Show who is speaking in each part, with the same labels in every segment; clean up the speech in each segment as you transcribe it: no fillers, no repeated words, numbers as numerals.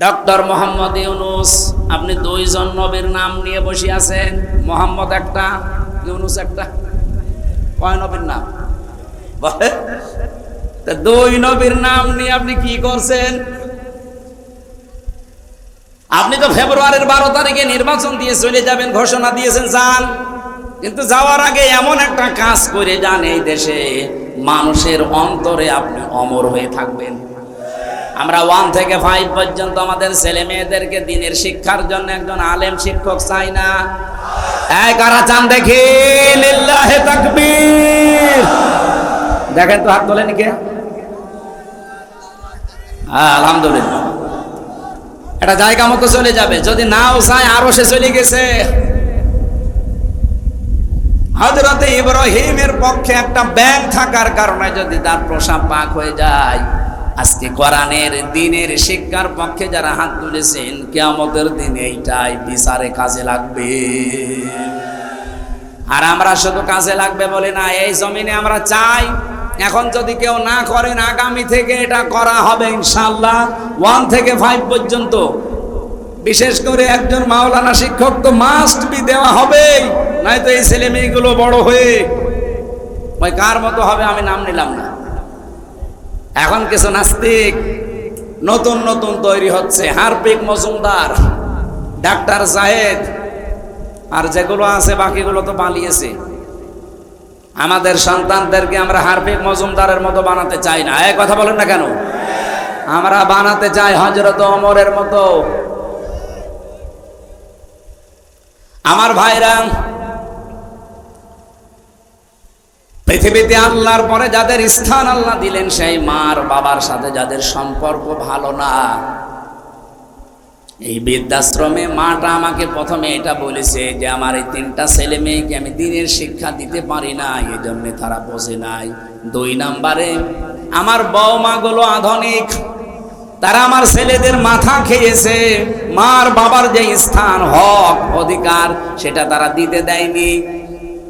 Speaker 1: Doctor Mohammad Yunus, আপনি দুইজন নবীর নাম নিয়ে বসে আছেন। মোহাম্মদ একটা, ইউনুস একটা। কয় নবীর নাম বলে? দুই নবীর নাম নিয়ে আপনি কি করছেন? আপনি তো ফেব্রুয়ারির 12 তারিখে নির্বাচন দিয়ে চলে যাবেন ঘোষণা দিয়েছেন, যান। কিন্তু যাওয়ার আগে এমন একটা কাজ করে যান, এই দেশে মানুষের অন্তরে আপনি অমর হয়ে থাকবেন। আমরা 1 থেকে 5 পর্যন্ত আমাদের ছেলে মেয়েদেরকে দিনের শিক্ষার জন্য একজন আলেম শিক্ষক চাই না? কারা চান দেখি? লিল্লাহে তাকবীর। দেখেন তো, হাত তোলেন কে? আলহামদুলিল্লাহ। এটা জায়গা মতো চলে যাবে। যদি নাও চায়, আরো সে চলে গেছে। হযরতে ইব্রাহিমের পক্ষে একটা ব্যাগ থাকার কারণে যদি তার প্রসাব পাক হয়ে যায়, আজকে কোরআনের দিনের শিক্ষার পক্ষে যারা হাত তুলেছেন, কিয়ামতের দিনে এইটাই বিচারে কাজে লাগবে। আর আমরা শুধু কাজে লাগবে বলে না, এই জমিনে আমরা চাই এখন যদি কেউ না করেন, আগামী থেকে এটা করা হবে ইনশাআল্লাহ। 1 থেকে 5 পর্যন্ত বিশেষ করে একজন মাওলানা শিক্ষক তো মাস্ট বি দেওয়া হবেই, নয়তো এই ছেলে মেয়েগুলো বড় হয়ে ওই কার মতো হবে, আমি নাম নিলাম না। এখন কিছু নাস্তিক নতুন নতুন তৈরি হচ্ছে, হারপিক মজুমদার, ডাক্তার জাহেদ, আর যেগুলো আছে বাকিগুলো তো পালিয়েছে। আমাদের সন্তানদেরকে আমরা হারপিক মজুমদারের মতো বানাতে চাই না। এই কথা বলেন না কেন? আমরা বানাতে চাই হযরত ওমরের মতো। আমার ভাইরা, পৃথিবীতে আল্লাহর পরে যাদের স্থান আল্লাহ দিলেন, সেই মার বাবার সাথে যাদের সম্পর্ক ভালো না, এই বৃদ্ধাশ্রমে মাটা আমাকে প্রথমে এটা বলেছে যে আমার এই 3টা ছেলে মেয়েকে আমি দিনের শিক্ষা দিতে পারি না, এই জন্য তারা বোঝে নাই। 2 নম্বরে আমার বৌমা গুলো আধুনিক, তারা আমার ছেলেদের মাথা খেয়েছে। মার বাবার যে স্থান, হক, অধিকার, সেটা তারা দিতে দেয়নি।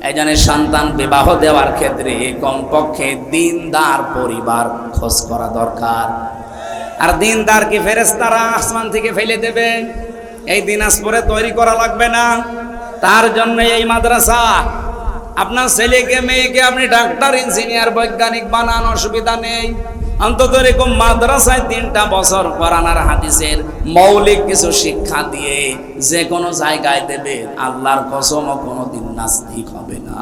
Speaker 1: এই জন্য সন্তান বিবাহ দেওয়ার ক্ষেত্রে কমপক্ষে দিনদার পরিবার খোঁজ করা দরকার। আর দিনদার কি ফেরেশতারা আসমান থেকে ফেলে দেবে? এই দিনাজপুরে তৈরি করা লাগবে না। তার জন্য এই মাদ্রাসা। আপনার ছেলেকে মেয়েকে আপনি ডাক্তার, ইঞ্জিনিয়ার, বৈজ্ঞানিক বানান, অসুবিধা নেই। অন্তত এরকম মাদ্রাসায় 3টা বছর কোরআন আর হাদিসের মৌলিক কিছু শিক্ষা দিয়ে যে কোনো জায়গায় দেবে, আল্লাহর কসম কোনোদিন নাস্তিক হবে না।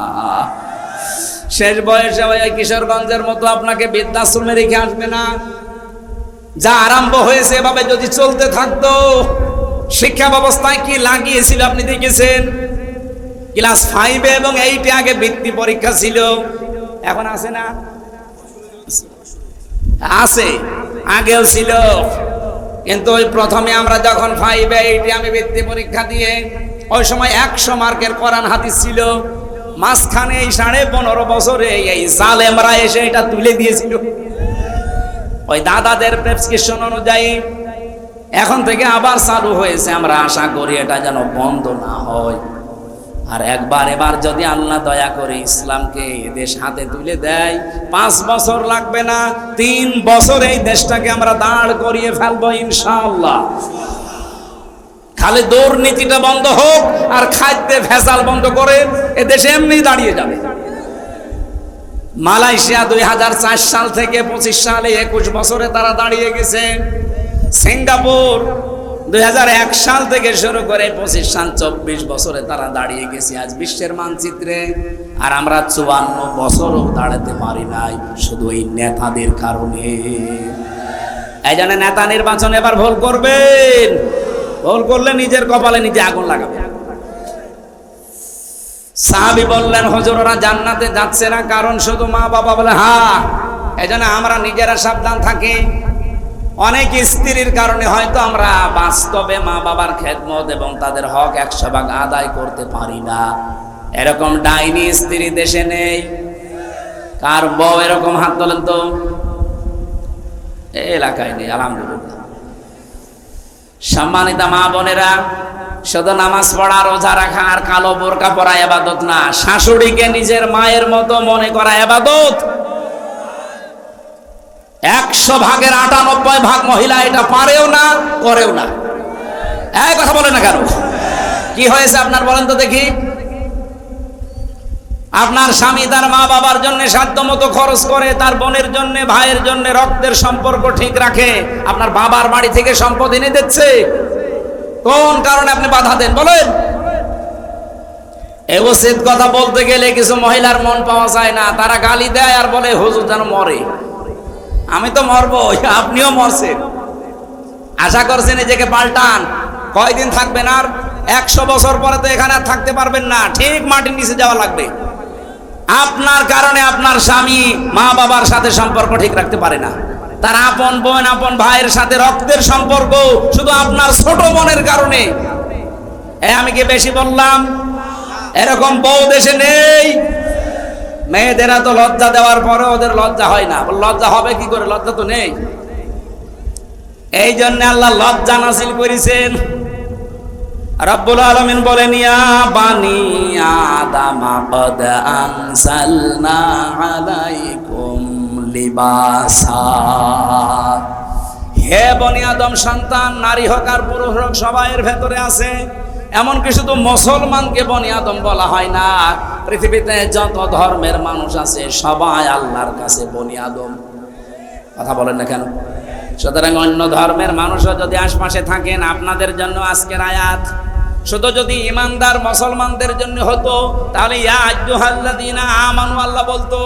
Speaker 1: শেষ বয়সে ওই কিশোরগঞ্জের মতো আপনাকে বৃদ্ধাশ্রমে রেখে আসবে না। যা আরম্ভ হয়েছে এভাবে যদি চলতে থাকতো, শিক্ষা ব্যবস্থায় কি লাগিয়েছিল আপনি দেখেছেন? ক্লাস 5 এবং 8 আগে বৃত্তি পরীক্ষা ছিল, এখন আছে না? আছে, আগেও ছিল। কিন্তু ওই প্রথমে আমরা যখন 5, 8 আমি বৃত্তি পরীক্ষা দিয়ে, ওই সময় 100 মার্কের কোরআন হাদিস ছিল। মাঝখানে এই 15.5 বছরে এই জালেমরা এসে এটা তুলে দিয়েছিল ওই দাদাদের প্রেসক্রিপশন অনুযায়ী। এখন থেকে আবার চালু হয়েছে, আমরা আশা করি এটা যেন বন্ধ না হয়। আর এবার যদি আল্লাহ দয়া করে ইসলামকে দেশ হাতে তুলে দেয়, 5 বছর লাগবে না, 3 বছর এই দেশটাকে আমরা দাঁড় করিয়ে ফেলবো ইনশাআল্লাহ। খালি দুর্নীতিটা বন্ধ হোক আর খাদ্যে ভেজাল বন্ধ করে, এ দেশে এমনি দাঁড়িয়ে যাবে। মালয়েশিয়া 2004 সাল থেকে 25 সালে 21 বছরে তারা দাঁড়িয়ে গেছে। সিঙ্গাপুর 2001 সাল থেকে শুরু করে 25 সাল 24 বছরে তারা দাঁড়িয়ে গেছে আজ বিশ্বের মানচিত্রে। আর আমরা 54 বছরও দাঁড়াতে পারি নাই, শুধু এই নেতাদের কারণে। এই জন্য নেতা নির্বাচন এবার ভুল করবেন, ভুল করলে নিজের কপালে নিজে আগুন লাগাবে। সাহাবী বললেন, হুজুর ওরা জান্নাতে যাচ্ছে না কারণ শুধু মা বাবা বলে? হ্যাঁ, এই জন্য আমরা নিজেরা সাবধান থাকি। অনেক স্ত্রীর কারণে হয়তো আমরা বাস্তবে মা বাবার খেদমত এবং তাদের হক 100 ভাগ আদায় করতে পারি না। এরকম ডাইনি স্ত্রী দেশে নেই? কার বউ এরকম হাত তোলেন তো? এই এলাকায় নেই, আলহামদুলিল্লাহ। সম্মানিত মা বোনেরা, শুধু নামাজ পড়া, রোজা রাখা আর কালো বোরকা পরা ইবাদত না, শাশুড়িকে নিজের মায়ের মতো মনে করা ইবাদত। 100 ভাগের 98 ভাগ মহিলা এটা পারেও না, করেও না। এই কথা বলে না কেন? কি হয়েছে আপনার বলেন তো দেখি? আপনার স্বামী তার মা বাবার জন্য সাধ্যমতো খরচ করে, তার বোনের জন্য, ভাইয়ের জন্য রক্তের সম্পর্ক ঠিক রাখে। আপনার বাবার বাড়ি থেকে সম্পদ এনে দিচ্ছে, কোন কারণে আপনি বাধা দেন বলেন? এই উচিত কথা বলতে গেলে কিছু মহিলার মন পাওয়া যায় না, তারা গালি দেয় আর বলে হুজুর যেন মরে। আমি তো মরবো, আপনিও মরছেন। আশা করছেন নিজেকে পাল্টান, কয়দিন থাকবেন? আর 100 বছর পরে তো এখানে আর থাকতে পারবেন না, ঠিক মাটির নিচে যাওয়া লাগবে। আপনার কারণে আপনার স্বামী মা বাবার সাথে সম্পর্ক ঠিক রাখতে পারে না, তার আপন বোন আপন ভাইয়ের সাথে রক্তের সম্পর্ক শুধু আপনার ছোট বোনের কারণে। আমি কি বেশি বললাম? এরকম বউ দেশে নেই। মেয়েদেরা তো লজ্জা দেওয়ার পরে ওদের লজ্জা হয় না, লজ্জা হবে কি করে? লজ্জা তো নেই। এই জন্য আল্লাহ লজ্জা নাযিল করেছেন। রব্বুল আলামিন বলেন, ইয়া বানি আদম কদ আনজালনা আলাইকুম লিবাসা। হে বনি আদম সন্তান, নারী হোক আর পুরুষ হোক সবাইয়ের ভেতরে আছে। এমনকি শুধু মুসলমানকে বনি আদম বলা হয় না, পৃথিবীতে যত ধর্মের মানুষ আছে সবাই আল্লাহর কাছে বনি আদম। কথা বলেন না কেন? সুতরাং অন্য ধর্মের মানুষও যদি আশপাশে থাকেন, আপনাদের জন্য আজকের আয়াত শুধু যদি ইমানদার মুসলমানদের জন্য হতো তাহলে ইয়া আইয়ুহাল্লাযীনা আমানু আল্লাহ বলতো।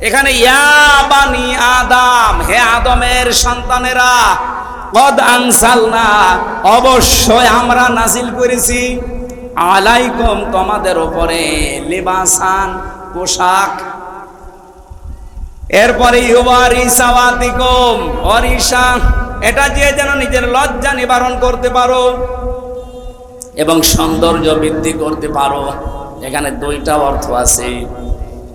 Speaker 1: এখানে ইয়া বানি আদম, হে আদমের সন্তানেরা, কদ আনসালনা, অবশ্যই আমরা নাজিল করেছি, আলাইকুম, তোমাদের উপরে, লিবাসান, পোশাক। এরপরে ইউবারি সাওয়াতিকুম, অরিশা, এটা দিয়ে যেন নিজের লজ্জা নিবারণ করতে পারো এবং সৌন্দর্য বৃদ্ধি করতে পারো। এখানে দুইটা অর্থ আছে।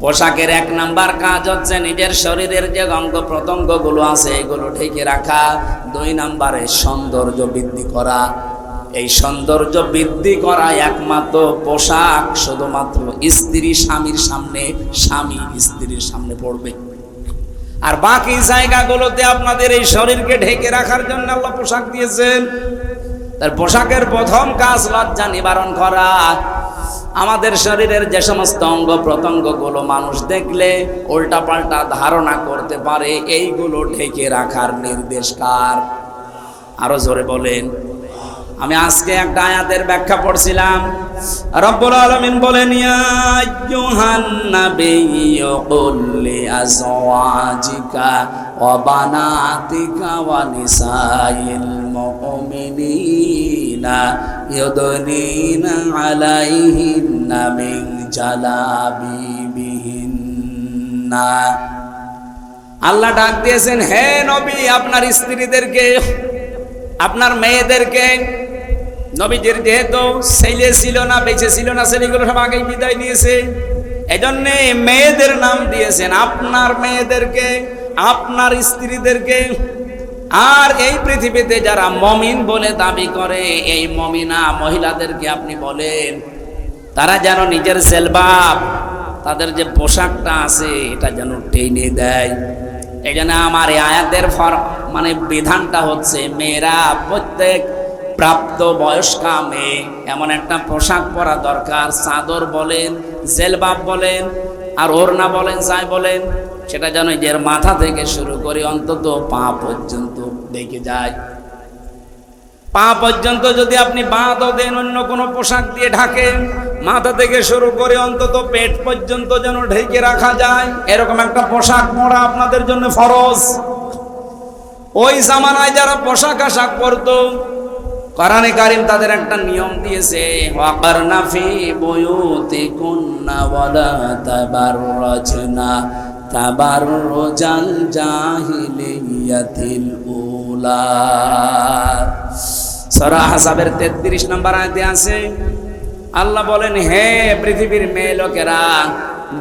Speaker 1: পোশাকের 1 নাম্বার কাজ হচ্ছে নিজের শরীরের যে অঙ্গ প্রত্যঙ্গ গুলো আছে এগুলো ঢেকে রাখা। 2 নাম্বারে সৌন্দর্য বৃদ্ধি করা। এই সৌন্দর্য বৃদ্ধি করা একমাত্র পোশাক শুধুমাত্র স্ত্রী স্বামীর সামনে, স্বামী স্ত্রীর সামনে পড়বে। আর বাকি জায়গাগুলোতে আপনাদের এই শরীরকে ঢেকে রাখার জন্য আল্লাহ পোশাক দিয়েছেন। তার পোশাকের প্রথম কাজ লজ্জা নিবারণ করা। আমাদের শরীরের যে সমস্ত অঙ্গ প্রত্যঙ্গ গুলো মানুষ দেখলে উল্টা পাল্টা ধারণা করতে পারে, এইগুলো ঢেকে রাখার নির্দেশ কার? আরো জোরে বলেন। আমি আজকে একটা আয়াতের ব্যাখ্যা পড়ছিলাম। রব্বুল আলামিন বলেন, ইয়া আইয়ুহান নাবিয়্যু কুল লিআজওয়াজিকা ওয়া বানাতিকা ওয়া নিসাইল মুমিনিনা ইউদনিনা আলাইহিন্না মিন জালাবিবিহিন্না। আল্লাহ ডাক দিয়েছেন, হে নবী, আপনার স্ত্রীদেরকে, আপনার মেয়েদেরকে। নবীজির যেহেতু ছেলে ছিল না, বেঁচে ছিল না, ছেলেগুলো সব আগেই বিদায় নিয়েছে, এজন্য মেয়েদের নাম দিয়েছেন। আপনার মেয়েদেরকে, আপনার স্ত্রীদেরকে। আর এই পৃথিবীতে যারা মমিন বলে দাবি করে, এই মমিনা মহিলাদেরকে আপনি বলেন তারা যেন নিজের জেলবাব, তাদের যে পোশাকটা আছে এটা যেন টেনে দেয়। এই জন্য আমার এই আয়াতের মানে বিধানটা হচ্ছে, মেয়েরা, প্রত্যেক প্রাপ্ত বয়স্কা মেয়ে এমন একটা পোশাক পরা দরকার। চাদর বলেন, জেলবাব বলেন, আর ওড়না বলেন, যাই বলেন, সেটা যেন এর মাথা থেকে শুরু করে অন্তত পা পর্যন্ত দেখে যায়। পা পর্যন্ত যদি আপনি বাঁধও দেন, অন্য কোনো পোশাক দিয়ে ঢাকেন, মাথা থেকে শুরু করে অন্তত পেট পর্যন্ত যেন ঢেকে রাখা যায়, এরকম একটা পোশাক পরা আপনাদের জন্য ফরজ। ওই জামানায় যারা পোশাক আশাক পরতো, কোরআনে কারীম তাদের একটা নিয়ম দিয়েছে, ওয়াকারনা ফি বুয়ুতিকুন্না ওয়ালা তাবাররাজনা তাবাররুজাল জাহিলিয়াতিল উলা। সূরা আহজাবের 33 নম্বর আয়াতে আছে, আল্লাহ বলেন, হে পৃথিবীর মেয়ে লোকেরা,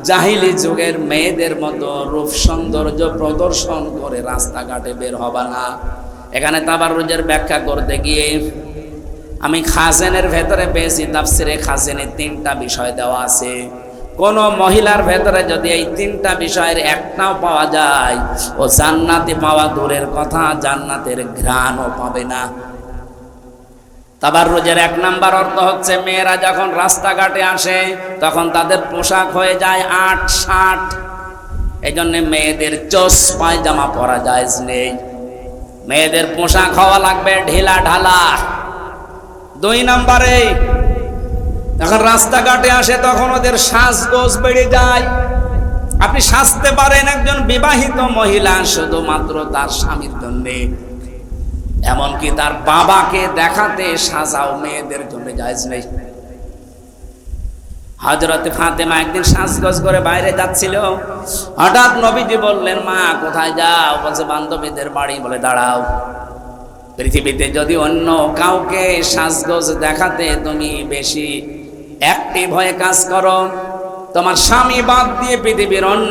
Speaker 1: জাহিলি যুগের মেয়েদের মতো রূপ সৌন্দর্য প্রদর্শন করে রাস্তাঘাটে বের হবা না। এখানে তাবাররুজের ব্যাখ্যা করতে গিয়ে আমি খাজেনের ভেতরে পেয়েছি, তাফসিরে খাজেনে 3টা বিষয় দেওয়া আছে। কোন মহিলার ভেতরে যদি এই তিনটা বিষয়ের একটাও পাওয়া যায়, ও জান্নাতে পাওয়া দূরের কথা, জান্নাতের ঘ্রাণও পাবে না। তাবাররুজের 1 নাম্বার অর্থ হচ্ছে মেয়েরা যখন রাস্তাঘাটে আসে তখন তাদের পোশাক হয়ে যায় 8-60। এই জন্য মেয়েদের চোস পায়জামা পরা জায়েজ নেই। মেয়েদের পোশাক হওয়া লাগবে ঢিলা ঢালা। 2 নাম্বারে যখন রাস্তাঘাটে আসে তখন ওদের সাজগোজ বেড়ে যায়। আপনি সাজতে পারেন একজন বিবাহিত মহিলা শুধুমাত্র তার স্বামীর জন্য, এমনকি তার বাবাকে দেখাতে সাজাও মেয়েদের জন্য জায়েজ নেই। হযরত ফাতেমা একদিন সাজগোজ করে বাইরে যাচ্ছিল, হঠাৎ নবীজি বললেন, মা কোথায় যাও? বলছে বান্ধবীদের বাড়ি। বলে দাঁড়াও, পৃথিবীতে যদি অন্য কাউকে সাজগোজ দেখাতে তুমি বেশি অ্যাক্টিভ হয়ে কাজ করো, তোমার স্বামী বাদ দিয়ে পৃথিবীর অন্য